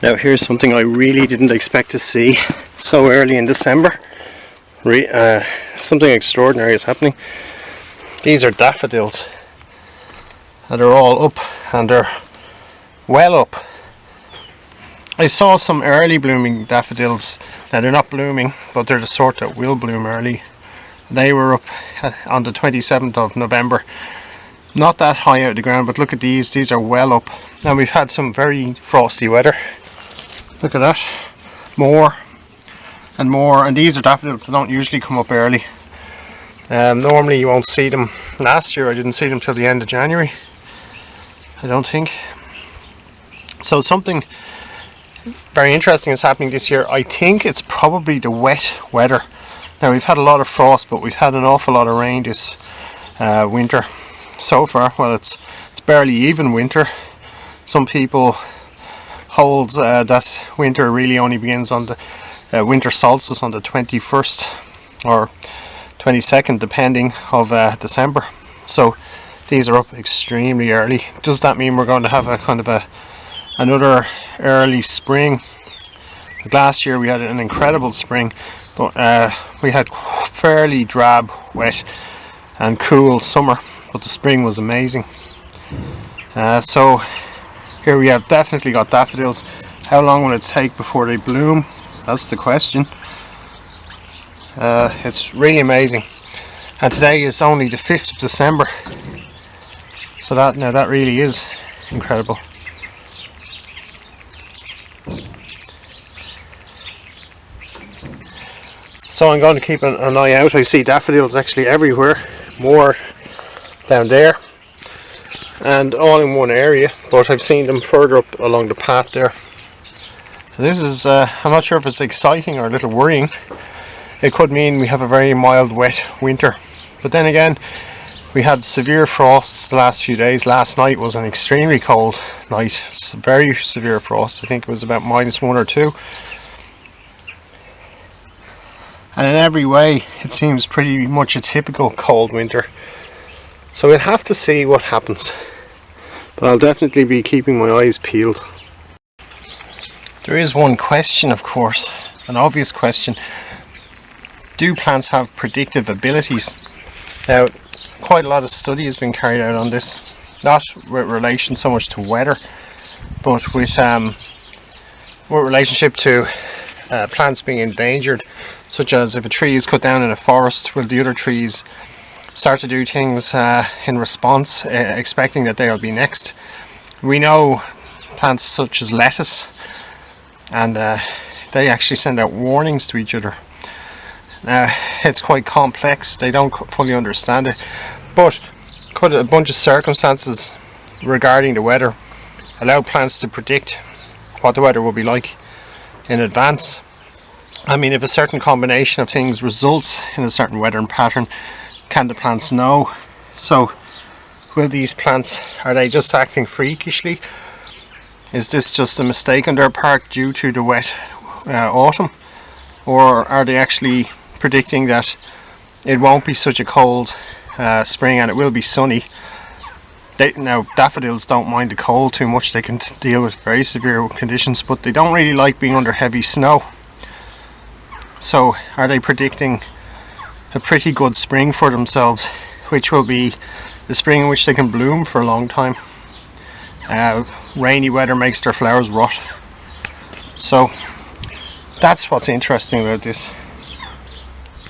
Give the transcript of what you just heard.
Now here's something I really didn't expect to see so early in December. Something extraordinary is happening. These are daffodils, and they're all up, and they're well up. I saw some early blooming daffodils. Now they're not blooming, but they're the sort that will bloom early. They were up on the 27th of November. Not that high out of the ground, but look at these are well up. Now we've had some very frosty weather. Look at that. More and more, and these are daffodils that don't usually come up early. Normally you won't see them. Last year I didn't see them till the end of January, I don't think. So something very interesting is happening this year. I think it's probably the wet weather. Now we've had a lot of frost, but we've had an awful lot of rain this winter so far. Well, it's barely even winter. Some people hold that winter really only begins on the winter solstice on the 21st or 22nd, depending of December. So these are up extremely early. Does that mean we're going to have a kind of another early spring? Last year we had an incredible spring, but we had fairly drab, wet and cool summer, but the spring was amazing. So here we have definitely got daffodils. How long will it take before they bloom? That's the question. It's really amazing, and today is only the 5th of December, so that really is incredible. So I'm going to keep an eye out. I see daffodils actually everywhere, more down there and all in one area, but I've seen them further up along the path there. So this is, I'm not sure if it's exciting or a little worrying. It could mean we have a very mild, wet winter. But then again, we had severe frosts the last few days. Last night was an extremely cold night. It's a very severe frost. I think it was about -1 or 2. And in every way, it seems pretty much a typical cold winter. So we'll have to see what happens. But I'll definitely be keeping my eyes peeled. There is one question, of course, an obvious question. Do plants have predictive abilities? Now, quite a lot of study has been carried out on this, not with relation so much to weather, but with relationship to plants being endangered, such as if a tree is cut down in a forest, will the other trees start to do things in response, expecting that they'll be next? We know plants such as lettuce, and they actually send out warnings to each other. It's quite complex, they don't fully understand it, but could a bunch of circumstances regarding the weather allow plants to predict what the weather will be like in advance? I mean, if a certain combination of things results in a certain weather pattern, can the plants know? So will these plants, are they just acting freakishly? Is this just a mistake on their part due to the wet autumn? Or are they actually predicting that it won't be such a cold spring and it will be sunny? Now, daffodils don't mind the cold too much. They can deal with very severe conditions, but they don't really like being under heavy snow. So are they predicting a pretty good spring for themselves, which will be the spring in which they can bloom for a long time? Rainy weather makes their flowers rot. So that's what's interesting about this.